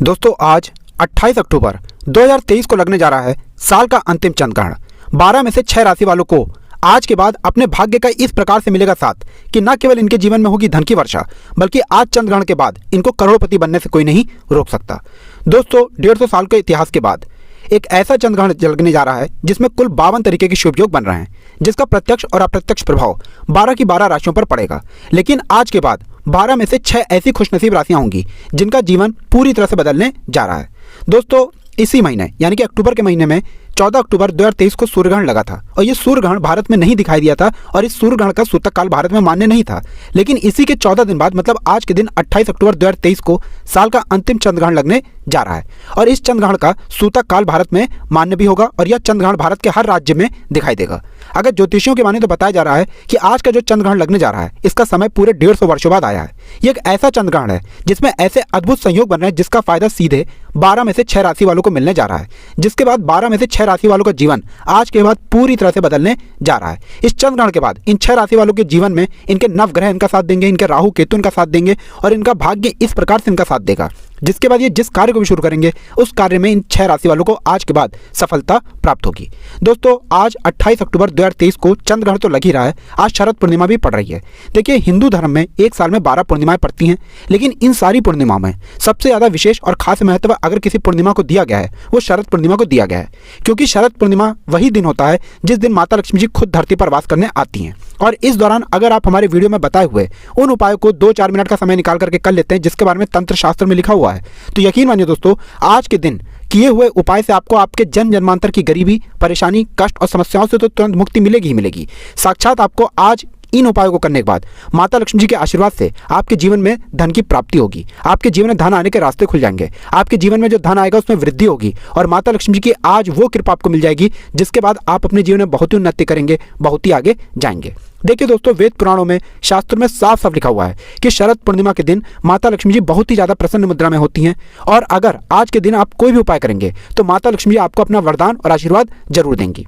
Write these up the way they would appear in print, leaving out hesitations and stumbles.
दोस्तों आज 28 अक्टूबर 2023 को लगने जा रहा है साल का अंतिम चंद्रग्रहण। 12 में से 6 राशि वालों को आज के बाद अपने भाग्य का इस प्रकार से मिलेगा साथ कि न केवल इनके जीवन में होगी धन की वर्षा, बल्कि आज चंद्रग्रहण के बाद इनको करोड़पति बनने से कोई नहीं रोक सकता। दोस्तों 150 साल के इतिहास के बाद एक ऐसा चंद्रग्रहण लगने जा रहा है जिसमें कुल 52 तरीके के शुभ योग बन रहे हैं, जिसका प्रत्यक्ष और अप्रत्यक्ष प्रभाव 12 की 12 राशियों पर पड़ेगा। लेकिन आज के बाद 12 में से 6 ऐसी खुशनसीब राशियां होंगी जिनका जीवन पूरी तरह से बदलने जा रहा है। दोस्तों इसी महीने यानी कि अक्टूबर के महीने में 14 अक्टूबर 2023 को सूर्यग्रहण लगा था और ये सूर्यग्रहण भारत में नहीं दिखाई दिया था और इस सूर्यग्रहण का सूतक काल भारत में मान्य नहीं था। लेकिन इसी के 14 दिन बाद मतलब आज के दिन 28 अक्टूबर 2023 को साल का अंतिम चंद्रग्रहण लगने जा रहा है और इस चंद्रग्रहण का सूतक काल भारत में मान्य भी होगा और यह चंद्रग्रहण भारत के हर राज्य में दिखाई देगा। अगर ज्योतिषियों के माने तो बताया जा रहा है कि आज का जो चंद्रग्रहण लगने जा रहा है इसका समय पूरे 150 वर्षों बाद आया है। ये एक ऐसा चंद्रग्रहण है जिसमें ऐसे अद्भुत संयोग बन रहे हैं जिसका फायदा सीधे 12 में से 6 राशि वालों को मिलने जा रहा है, जिसके बाद 12 में से 6 राशि वालों का जीवन आज के बाद पूरी तरह से बदलने जा रहा है। इस चंद्रग्रहण के बाद इन 6 राशि वालों के जीवन में इनके नवग्रह इनका साथ देंगे, इनके राहु केतु इनका साथ देंगे और इनका भाग्य इस प्रकार से इनका साथ देगा, जिसके बाद ये जिस कार्य को भी शुरू करेंगे उस कार्य में इन 6 राशि वालों को आज के बाद सफलता प्राप्त होगी। दोस्तों आज 28 अक्टूबर 2023 को चंद्रग्रहण तो लग ही रहा है, आज शरद पूर्णिमा भी पड़ रही है। देखिए हिंदू धर्म में एक साल में 12 पूर्णिमाएं पड़ती हैं, लेकिन इन सारी पूर्णिमाओं में सबसे ज़्यादा विशेष और खास महत्व अगर किसी पूर्णिमा को दिया गया है वो शरद पूर्णिमा को दिया गया है, क्योंकि शरद पूर्णिमा वही दिन होता है जिस दिन माता लक्ष्मी जी खुद धरती पर वास करने आती हैं। और इस दौरान अगर आप हमारे वीडियो में बताए हुए उन उपायों को 2-4 मिनट का समय निकाल करके कर लेते हैं जिसके बारे में तंत्र शास्त्र में लिखा हुआ है, तो यकीन मानिए दोस्तों आज के दिन किए हुए उपाय से आपको आपके जन्म जन्मांतर की गरीबी, परेशानी, कष्ट और समस्याओं से तो तुरंत मुक्ति मिलेगी ही मिलेगी। साक्षात आपको आज इन उपायों को करने के बाद माता लक्ष्मी जी के आशीर्वाद से आपके जीवन में धन की प्राप्ति होगी, आपके जीवन में धन आने के रास्ते खुल जाएंगे, आपके जीवन में जो धन आएगा उसमें वृद्धि होगी और माता लक्ष्मी जी की आज वो कृपा आपको मिल जाएगी जिसके बाद आप अपने जीवन में बहुत ही उन्नति करेंगे, बहुत ही आगे जाएंगे। देखिए दोस्तों वेद पुराणों में, शास्त्रों में साफ साफ लिखा हुआ है कि शरद पूर्णिमा के दिन माता लक्ष्मी जी बहुत ही ज़्यादा प्रसन्न मुद्रा में होती हैं और अगर आज के दिन आप कोई भी उपाय करेंगे तो माता लक्ष्मी जी आपको अपना वरदान और आशीर्वाद जरूर देंगी।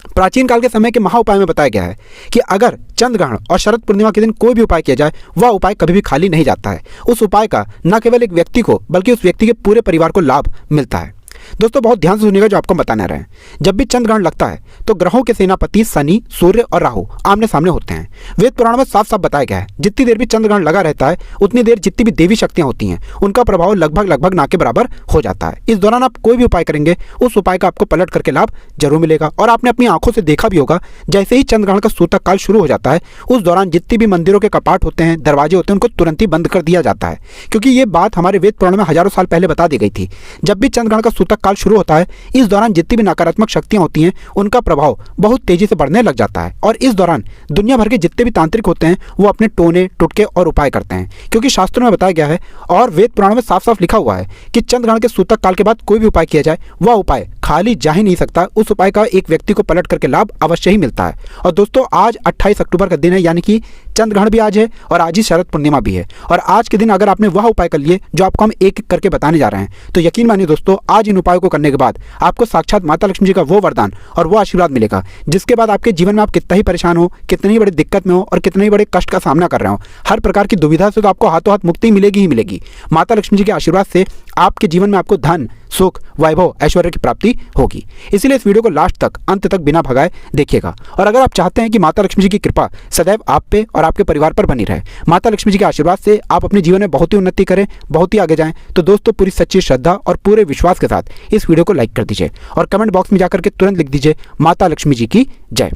प्राचीन काल के समय के महा उपाय में बताया गया है कि अगर चंद्रग्रहण और शरद पूर्णिमा के दिन कोई भी उपाय किया जाए वह उपाय कभी भी खाली नहीं जाता है। उस उपाय का न केवल एक व्यक्ति को बल्कि उस व्यक्ति के पूरे परिवार को लाभ मिलता है। दोस्तों बहुत ध्यान से सुनिएगा जो आपको बताने रहे हैं। जब भी चंद्रग्रहण लगता है तो ग्रहों के सेनापति शनि, सूर्य और राहु आमने सामने होते हैं। वेद पुराण में साफ साफ बताया गया है जितनी देर भी चंद्रग्रहण लगा रहता है उतनी देर जितनी भी देवी शक्तियां होती हैं उनका प्रभाव लगभग ना के बराबर हो जाता है। इस दौरान आप कोई भी उपाय करेंगे उस उपाय का आपको पलट करके लाभ जरूर मिलेगा और आपने अपनी आंखों से देखा भी होगा जैसे ही चंद्रग्रहण का सूतक काल शुरू हो जाता है उस दौरान जितनी भी मंदिरों के कपाट होते हैं, दरवाजे होते हैं, उनको तुरंत ही बंद कर दिया जाता है, क्योंकि ये बात हमारे वेद पुराण में हजारों साल पहले बता दी गई थी। जब भी चंद्रग्रहण का सूतक काल शुरू होता है इस दौरान जितनी भी नकारात्मक शक्तियां होती हैं उनका प्रभाव बहुत तेजी से बढ़ने लग जाता है और इस दौरान दुनिया भर के जितने भी तांत्रिक होते हैं वो अपने टोने, टुटके और उपाय करते हैं, क्योंकि शास्त्रों में बताया गया है और वेद पुराण में साफ साफ लिखा हुआ है कि चंद्रग्रहण के सूतक काल के बाद कोई भी उपाय किया जाए वह उपाय खाली जा ही नहीं सकता। उस उपाय का एक व्यक्ति को पलट करके लाभ अवश्य ही मिलता है। और दोस्तों आज 28 अक्टूबर का दिन है, यानी कि चंद्रग्रहण भी आज है और आज ही शरद पूर्णिमा भी है और आज के दिन अगर आपने वह उपाय कर लिए जो आपको हम एक एक करके बताने जा रहे हैं तो यकीन मानिए दोस्तों आज इन उपायों को करने के बाद आपको साक्षात माता लक्ष्मी जी का वो वरदान और वो आशीर्वाद मिलेगा जिसके बाद आपके जीवन में आप कितना ही परेशान हो, कितनी ही बड़ी दिक्कत में हो और कितने ही बड़े कष्ट का सामना कर रहे हो, हर प्रकार की दुविधा से तो आपको हाथों हाथ मुक्ति मिलेगी ही मिलेगी। माता लक्ष्मी जी के आशीर्वाद से आपके जीवन में आपको धन, सुख, वैभव, ऐश्वर्य की प्राप्ति होगी। इसीलिए इस वीडियो को लास्ट तक, अंत तक बिना भगाए देखिएगा। और अगर आप चाहते हैं कि माता लक्ष्मी जी की कृपा सदैव आप पे और आपके परिवार पर बनी रहे, माता लक्ष्मी जी के आशीर्वाद से आप अपने जीवन में बहुत ही उन्नति करें, बहुत ही आगे जाएं, तो दोस्तों पूरी सच्ची श्रद्धा और पूरे विश्वास के साथ इस वीडियो को लाइक कर दीजिए और कमेंट बॉक्स में जाकर के तुरंत लिख दीजिए माता लक्ष्मी जी की जय।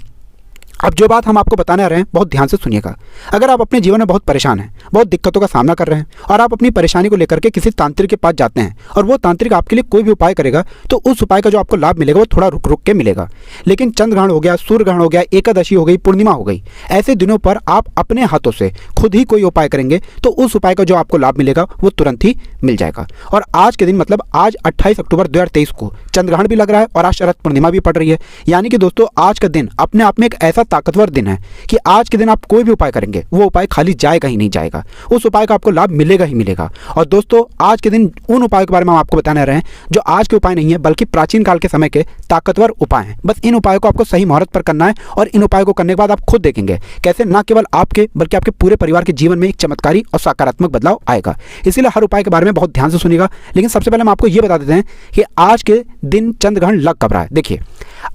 अब जो बात हम आपको बताने आ रहे हैं बहुत ध्यान से सुनिएगा। अगर आप अपने जीवन में बहुत परेशान हैं, बहुत दिक्कतों का सामना कर रहे हैं और आप अपनी परेशानी को लेकर के किसी तांत्रिक के पास जाते हैं और वो तांत्रिक आपके लिए कोई भी उपाय करेगा तो उस उपाय का जो आपको लाभ मिलेगा वो थोड़ा रुक रुक के मिलेगा। लेकिन चंद्रग्रहण हो गया, सूर्यग्रहण हो गया, एकादशी हो गई, पूर्णिमा हो गई, ऐसे दिनों पर आप अपने हाथों से खुद ही कोई उपाय करेंगे तो उस उपाय का जो आपको लाभ मिलेगा वो तुरंत ही मिल जाएगा। और आज के दिन मतलब आज 28 अक्टूबर 2023 को चंद्रग्रहण भी लग रहा है और आज शरद पूर्णिमा भी पड़ रही है, यानी कि दोस्तों आज का दिन अपने आप में एक ऐसा ताकतवर दिन है कि आज के दिन आप कोई भी उपाय करेंगे वो उपाय खाली जाएगा ही नहीं जाएगा, उस उपाय का आपको लाभ मिलेगा ही मिलेगा। और दोस्तों आज के दिन उन उपायों के बारे में हम आपको बताने रहे हैं जो आज के उपाय नहीं है बल्कि प्राचीन काल के समय के ताकतवर उपाय हैं। बस इन उपायों को आपको सही मुहूर्त पर करना है और इन उपायों को करने के बाद आप खुद देखेंगे कैसे न केवल आपके बल्कि आपके पूरे परिवार के जीवन में एक चमत्कारी और सकारात्मक बदलाव आएगा। इसीलिए हर उपाय के बारे में बहुत ध्यान से सुनिएगा। लेकिन सबसे पहले हम आपको ये बता देते हैं कि आज के दिन चंद्रग्रहण लग कब रहा है। देखिए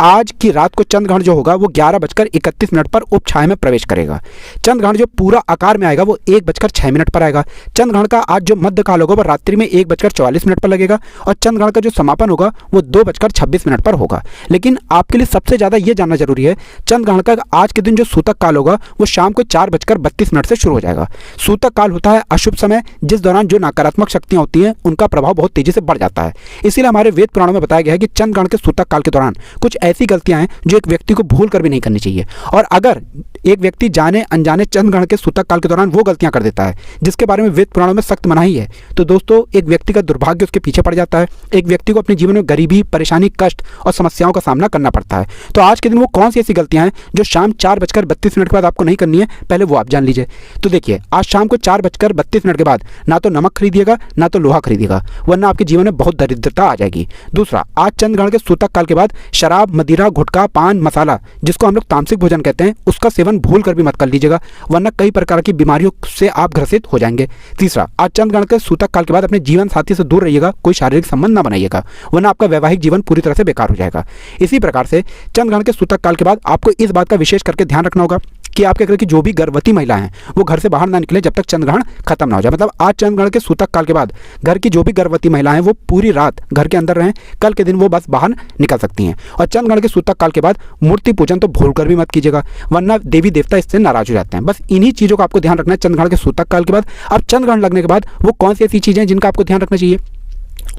आज की रात को चंद्रग्रहण जो होगा वो 11:31 पर उपछाया में प्रवेश करेगा। चंद्रग्रहण जो पूरा आकार में आएगा वो 1:06 पर आएगा। चंद्रग्रहण का आज जो मध्य काल होगा वो रात्रि में 1:44 पर लगेगा और चंद्रग्रहण का जो समापन होगा वो 2:26 पर होगा। लेकिन आपके लिए सबसे ज्यादा ये जानना जरूरी है चंद्रग्रहण का आज के दिन जो सूतक काल होगा वो शाम को 4:32 से शुरू हो जाएगा। सूतक काल होता है अशुभ समय जिस दौरान जो नकारात्मक शक्तियां होती हैं उनका प्रभाव बहुत तेजी से बढ़ जाता है। इसीलिए हमारे वेद पुराणों में बताया गया है कि चंद्रग्रहण के सूतक काल के दौरान कुछ ऐसी गलतियां हैं जो एक व्यक्ति को भूल कर भी नहीं करनी चाहिए। और अगर एक व्यक्ति जाने अनजाने चंद्रग्रहण के सूतक काल के दौरान वो गलतियां कर देता है जिसके बारे में वेद पुराणों में सख्त मनाही है तो दोस्तों एक व्यक्ति का दुर्भाग्य उसके पीछे पड़ जाता है। एक व्यक्ति को अपने जीवन में गरीबी, परेशानी, कष्ट और समस्याओं का सामना करना पड़ता है। तो आज के दिन वो कौन सी ऐसी गलतियां हैं जो शाम 4:32 के बाद आपको नहीं करनी है, पहले वो आप जान लीजिए। तो देखिए आज शाम को 4:32 के बाद ना तो नमक खरीदिएगा ना तो लोहा खरीदिएगा, वरना आपके जीवन में बहुत दरिद्रता आ जाएगी। दूसरा, आज चंद्रग्रहण के सूतक काल के बाद शराब, मदिरा, गुटखा, पान मसाला जिसको हम लोग तामसिक भोजन कहते हैं उसका सेवन भूल कर भी मत कर लीजिएगा, वरना कई प्रकार की बीमारियों से आप ग्रसित हो जाएंगे। तीसरा, आज चंद्रग्रहण के सूतक काल के बाद अपने जीवन साथी से दूर रहिएगा, कोई शारीरिक संबंध ना बनाइएगा, वरना आपका वैवाहिक जीवन पूरी तरह से बेकार हो जाएगा। इसी प्रकार से चंद्रग्रहण के सूतक काल के बाद आपको इस बात का विशेष करके ध्यान रखना होगा कि आपके घर की जो भी गर्भवती महिला हैं वो घर से बाहर ना निकले जब तक चंद्रग्रहण खत्म ना हो जाए। मतलब आज चंद्रग्रहण के सूतक काल के बाद घर की जो भी गर्भवती महिलाएं हैं वो पूरी रात घर के अंदर रहें, कल के दिन वो बस बाहर निकल सकती हैं। और चंद्रग्रहण के सूतक काल के बाद मूर्ति पूजन तो भूल कर भी मत कीजिएगा, वरना देवी देवता इससे नाराज हो जाते हैं। बस इन्हीं चीज़ों का आपको ध्यान रखना है चंद्रग्रहण के सूतक काल के बाद। अब चंद्रग्रहण लगने के बाद वो कौन सी ऐसी चीज़ें हैं जिनका आपको ध्यान रखना चाहिए।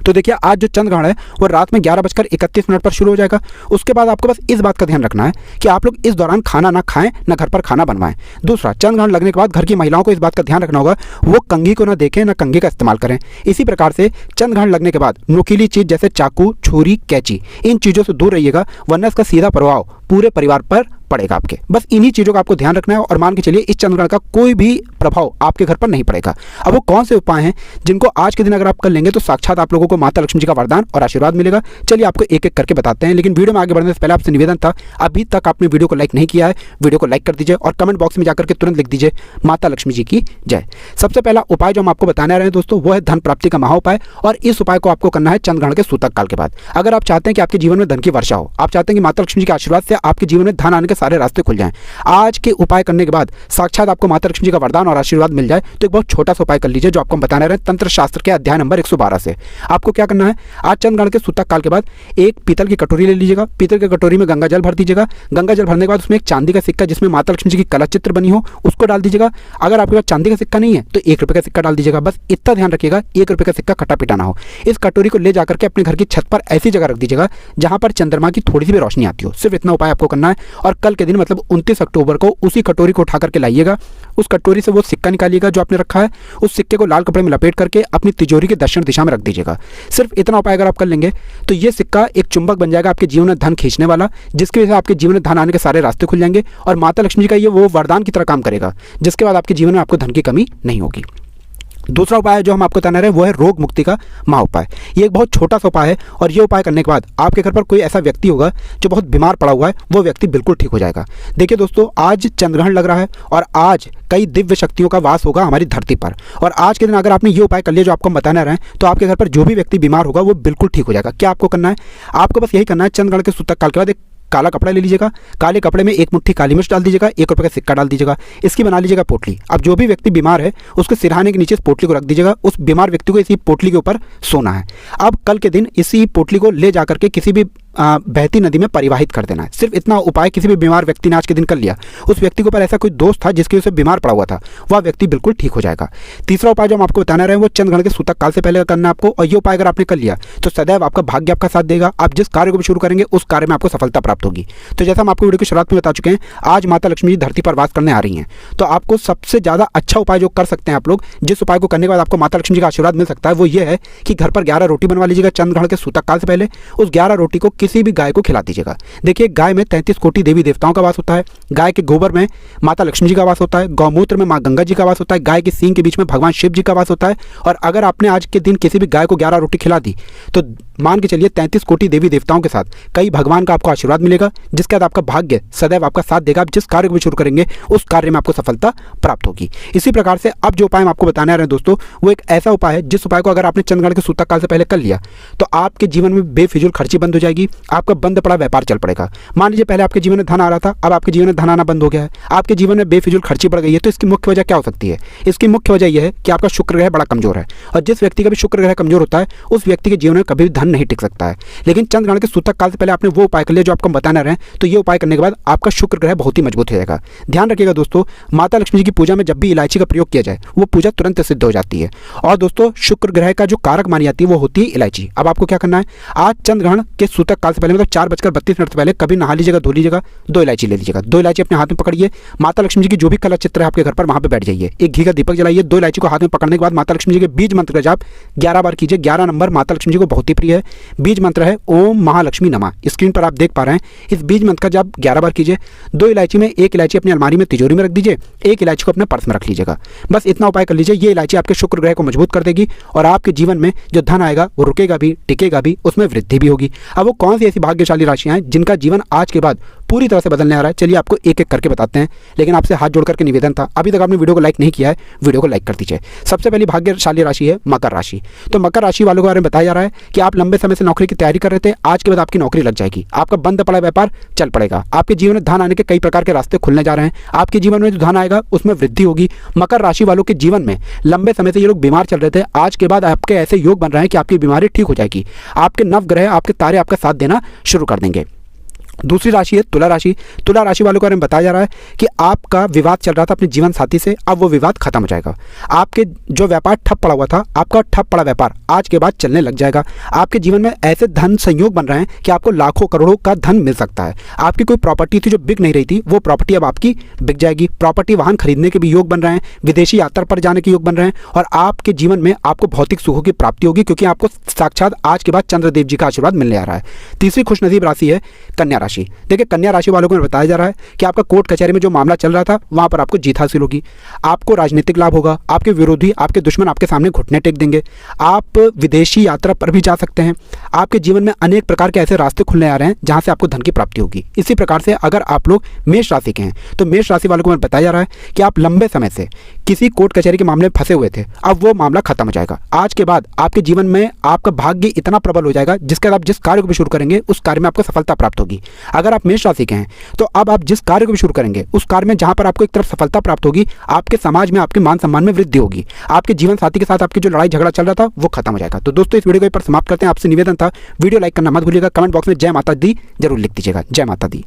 तो देखिए आज जो चंद्रग्रहण है वो रात में 11:31 पर शुरू हो जाएगा। उसके बाद आपको बस इस बात का ध्यान रखना है कि आप लोग इस दौरान खाना ना खाएं ना घर पर खाना बनवाएं। दूसरा, चंद्रग्रहण लगने के बाद घर की महिलाओं को इस बात का ध्यान रखना होगा वो कंघी को ना देखें ना कंघी का इस्तेमाल करें। इसी प्रकार से चंद्रग्रहण लगने के बाद नुकीली चीज जैसे चाकू, छुरी, कैंची इन चीज़ों से दूर रहिएगा, वरना इसका सीधा प्रभाव पूरे परिवार पर पड़ेगा आपके। बस इन्हीं चीज़ों का आपको ध्यान रखना है और मान के चलिए इस चंद्रग्रहण का कोई भी प्रभाव आपके घर पर नहीं पड़ेगा। अब वो कौन से उपाय हैं जिनको आज के दिन अगर आप कर लेंगे तो साक्षात आप लोगों को माता लक्ष्मी जी का वरदान और आशीर्वाद मिलेगा। चलिए आपको एक एक करके बताते हैं, लेकिन वीडियो में आगे बढ़ने से पहले आपसे निवेदन था, अभी तक आपने वीडियो को लाइक नहीं किया है, वीडियो को लाइक कर दीजिए और कमेंट बॉक्स में जाकर के तुरंत लिख दीजिए माता लक्ष्मी जी की जय। सबसे पहला उपाय जो हम आपको बताने रहे हैं दोस्तों वो है धन प्राप्ति का महा उपाय, और इस उपाय को आपको करना है चंद्रग्रहण के सूतक काल के बाद। अगर आप चाहते हैं कि आपके जीवन में धन की वर्षा हो, आप चाहते हैं कि माता लक्ष्मी जी के आशीर्वाद से आपके जीवन में धन आने के सारे रास्ते खुल जाएं, आज के उपाय करने के बाद साक्षात आपको माता लक्ष्मी जी का वरदान और आशीर्वाद मिल जाए, तो एक बहुत छोटा सा उपाय कर लीजिए जो आपको हम बताने रहे हैं तंत्र शास्त्र के अध्याय नंबर 112 से। आपको क्या करना है, आज चंद्रग्रहण के सूतक काल के बाद एक पीतल की कटोरी ले लीजिएगा, पीतल की कटोरी में गंगा जल भर दीजिएगा। गंगा जल भरने के बाद उसमें एक चांदी का सिक्का जिसमें माता लक्ष्मी जी की कला चित्र बनी हो उसको डाल दीजिएगा। अगर आपके पास चांदी का सिक्का नहीं है तो 1 रुपये का सिक्का डाल दीजिएगा। बस इतना ध्यान रखिएगा 1 रुपये का सिक्का खट्टा पीटा ना हो। इस कटोरी को ले जाकर के अपने घर की छत पर ऐसी जगह रख दीजिएगा जहां पर चंद्रमा की थोड़ी सी भी रोशनी आती हो। सिर्फ इतना उपाय आपको करना है और कल के दिन मतलब 29 अक्टूबर को उसी कटोरी को उठा करके लाइएगा। उस कटोरी से वो सिक्का निकालिएगा जो आपने रखा है, उस सिक्के को लाल कपड़े में लपेट करके अपनी तिजोरी के दक्षिण दिशा में रख दीजिएगा। सिर्फ इतना उपाय अगर आप कर लेंगे तो ये सिक्का एक चुंबक बन जाएगा आपके जीवन में धन खींचने वाला, जिसकी वजह से आपके जीवन में धन आने के सारे रास्ते खुल जाएंगे और माता लक्ष्मी जी का ये वो वरदान की तरह काम करेगा जिसके बाद आपके जीवन में आपको धन की कमी नहीं होगी। दूसरा उपाय जो हम आपको बताने रहे हैं वो है रोग मुक्ति का महा उपाय। ये एक बहुत छोटा सा उपाय है और ये उपाय करने के बाद आपके घर पर कोई ऐसा व्यक्ति होगा जो बहुत बीमार पड़ा हुआ है, वो व्यक्ति बिल्कुल ठीक हो जाएगा। देखिए दोस्तों, आज चंद्रग्रहण लग रहा है और आज कई दिव्य शक्तियों का वास होगा हमारी धरती पर, और आज के दिन अगर आपने ये उपाय कर लिया जो आपको हम बताने रहे हैं तो आपके घर पर जो भी व्यक्ति बीमार होगा वो बिल्कुल ठीक हो जाएगा। क्या आपको करना है, आपको बस यही करना है, चंद्रग्रहण के सूतक काल के बाद एक काला कपड़ा ले लीजिएगा, काले कपड़े में एक मुट्ठी काली मिर्च डाल दीजिएगा, 1 रुपये का सिक्का डाल दीजिएगा, इसकी बना लीजिएगा पोटली। अब जो भी व्यक्ति बीमार है उसके सिरहाने के नीचे इस पोटली को रख दीजिएगा, उस बीमार व्यक्ति को इसी पोटली के ऊपर सोना है। अब कल के दिन इसी पोटली को ले जाकर के किसी भी बहती नदी में परिवाहित कर देना है। सिर्फ इतना उपाय किसी भी बीमार व्यक्ति ने आज के दिन कर लिया, उस व्यक्ति के ऊपर ऐसा कोई दोस्त था जिसकी वजह से बीमार पड़ा हुआ था, वह व्यक्ति बिल्कुल ठीक हो जाएगा। तीसरा उपाय जो हम आपको बताने रहे हैं वो चंद्रग्रहण के सूतक काल से पहले करना है आपको, और ये उपाय अगर आपने कर लिया तो सदैव आपका भाग्य आपका साथ देगा। आप जिस कार्य को भी शुरू करेंगे उस कार्य में आपको सफलता प्राप्त होगी। तो जैसा हम आपको वीडियो की शुरुआत में बता चुके हैं, आज माता लक्ष्मी जी धरती पर वास करने आ रही हैं, तो आपको सबसे ज़्यादा अच्छा उपाय जो कर सकते हैं आप लोग, जिस उपाय को करने के बाद आपको माता लक्ष्मी जी का आशीर्वाद मिल सकता है, वो ये है कि घर पर 11 रोटी बनवा लीजिएगा चंद्रग्रहण के सूतक काल से पहले। उस 11 रोटी को किसी भी गाय को खिला दीजिएगा। देखिए, गाय में 33 कोटि देवी देवताओं का वास होता है, गाय के गोबर में माता लक्ष्मी जी का वास होता है, गौमूत्र में माँ गंगा जी का वास होता है, गाय के सींग के बीच में भगवान शिव जी का वास होता है। और अगर आपने आज के दिन किसी भी गाय को 11 रोटी खिला दी तो मान के चलिए 33 कोटि देवी देवताओं के साथ कई भगवान का आपको आशीर्वाद मिलेगा, जिसके बाद आपका भाग्य सदैव आपका साथ देगा। आप जिस कार्य को भी शुरू करेंगे उस कार्य में आपको सफलता प्राप्त होगी। इसी प्रकार से अब जो उपाय हम आपको बताने आ रहे हैं दोस्तों, वो एक ऐसा उपाय है जिस उपाय को अगर आपने चंद्रग्रहण के सूतक काल से पहले कर लिया तो आपके जीवन में बेफिजूल खर्ची बंद हो जाएगी, आपका बंद पड़ा व्यापार चल पड़ेगा। मान लीजिए पहले आपके जीवन में धन आ रहा था, अब आपके जीवन में धन आना बंद हो गया है, आपके जीवन में बेफिजूल खर्ची बढ़ गई है। तो इसकी मुख्य वजह क्या हो सकती है? इसकी मुख्य वजह यह है कि आपका शुक्र ग्रह बड़ा कमजोर है, और जिस व्यक्ति का भी शुक्र ग्रह कमजोर होता है उस व्यक्ति के जीवन में कभी भी धन नहीं टिक सकता है। लेकिन चंद्रग्रहण के सूतक काल से पहले आपने वो उपाय कर लिया जो आपको बताना रहे हैं, तो ये उपाय करने के बाद आपका शुक्र ग्रह बहुत ही मजबूत हो जाएगा। ध्यान रखिएगा दोस्तों, माता लक्ष्मी जी की पूजा में जब भी इलायची का प्रयोग किया जाए वो पूजा तुरंत सिद्ध हो जाती है। और दोस्तों, शुक्र ग्रह का जो कारक मानी जाती है वो होती है इलायची। अब आपको क्या करना है, आज चंद्रग्रहण के सूतक काल से पहले मतलब 4:32 से पहले कभी नहा लीजिएगा, धो लीजिएगा, 2 इलायची ले लीजिएगा। 2 इलायची अपने हाथ में पकड़िए, माता लक्ष्मी जी की जो भी कला चित्र है आपके घर पर वहां पे बैठ जाइए, एक घी का दीपक जलाइए। 2 इलायची को हाथ में पकड़ने के बाद माता लक्ष्मी जी के बीज मंत्र का जाप 11 बार कीजिए। 11 नंबर माता लक्ष्मी जी को बहुत ही प्रिय है। बीज मंत्र है ओम महालक्ष्मी नमः। स्क्रीन पर आप देख पा रहे हैं, इस बीज मंत्र का जाप 11 बार कीजिए। 2 इलायची में 1 इलायची अपनी अलमारी में तिजोरी में रख दीजिए, 1 इलायची को अपने पर्स में रख लीजिएगा। बस इतना उपाय कर लीजिए, ये इलायची आपके शुक्र ग्रह को मजबूत कर देगी और आपके जीवन में जो धन आएगा वो रुकेगा भी, टिकेगा भी, उसमें वृद्धि भी होगी। अब वो कौन सी ऐसी भाग्यशाली राशियां हैं जिनका जीवन आज के बाद पूरी तरह से बदलने आ रहा है, चलिए आपको एक एक करके बताते हैं। लेकिन आपसे हाथ जोड़ करके निवेदन था, अभी तक आपने वीडियो को लाइक नहीं किया है, वीडियो को लाइक कर दीजिए। सबसे पहली भाग्यशाली राशि है मकर राशि। तो मकर राशि वालों के बारे में बताया जा रहा है कि आप लंबे समय से नौकरी की तैयारी कर रहे थे, आज के बाद आपकी नौकरी लग जाएगी, आपका बंद पड़ा व्यापार चल पड़ेगा, आपके जीवन में धन आने के कई प्रकार के रास्ते खुलने जा रहे हैं, आपके जीवन में जो धन आएगा उसमें वृद्धि होगी। मकर राशि वालों के जीवन में लंबे समय से ये लोग बीमार चल रहे थे, आज के बाद आपके ऐसे योग बन रहे हैं कि आपकी बीमारी ठीक हो जाएगी, आपके नवग्रह आपके तारे आपका साथ देना शुरू कर देंगे। दूसरी राशि है तुला राशि। तुला राशि वालों के बारे में बताया जा रहा है कि आपका विवाद चल रहा था अपने जीवन साथी से, अब वो विवाद खत्म हो जाएगा। आपके जो व्यापार ठप पड़ा हुआ था, आपका ठप पड़ा व्यापार आज के बाद चलने लग जाएगा। आपके जीवन में ऐसे धन संयोग बन रहे हैं कि आपको लाखों करोड़ों का धन मिल सकता है। आपकी कोई प्रॉपर्टी थी जो बिक नहीं रही थी, वो प्रॉपर्टी अब आपकी बिक जाएगी। प्रॉपर्टी वाहन खरीदने के भी योग बन रहे हैं, विदेशी यात्रा पर जाने के योग बन रहे हैं, और आपके जीवन में आपको भौतिक सुखों की प्राप्ति होगी, क्योंकि आपको साक्षात आज के बाद चंद्रदेव जी का आशीर्वाद मिलने आ रहा है। तीसरी खुशनसीब राशि है कन्या राशि। देखिए, कन्या राशि वालों को बताया जा रहा है कि आपका कोर्ट कचहरी में जो मामला चल रहा था वहां पर आपको जीत हासिल होगी, आपको राजनीतिक लाभ होगा, आपके विरोधी आपके दुश्मन आपके सामने घुटने टेक देंगे, आप विदेशी यात्रा पर भी जा सकते हैं। आपके जीवन में अनेक प्रकार के ऐसे रास्ते खुलने आ रहे हैं जहां से आपको धन की प्राप्ति होगी। इसी प्रकार से अगर आप लोग मेष राशि के हैं तो मेष राशि वालों को बताया जा रहा है कि आप लंबे समय से किसी कोर्ट कचहरी के मामले में फंसे हुए थे, अब वो मामला खत्म हो जाएगा। आज के बाद आपके जीवन में आपका भाग्य इतना प्रबल हो जाएगा जिसके बाद आप जिस कार्य को भी शुरू करेंगे उस कार्य में आपको सफलता प्राप्त होगी। अगर आप मेष राशि के हैं तो अब आप जिस कार्य को भी शुरू करेंगे उस कार्य में जहां पर आपको एक तरफ सफलता प्राप्त होगी, आपके समाज में आपके मान सम्मान में वृद्धि होगी, आपके जीवन साथी के साथ आपकी जो लड़ाई झगड़ा चल रहा था वो खत्म हो जाएगा। तो दोस्तों, इस वीडियो को पर समाप्त करते हैं। आपसे निवेदन था, वीडियो लाइक करना मत भूलिएगा, कमेंट बॉक्स में जय माता दी जरूर लिख दीजिएगा। जय माता दी।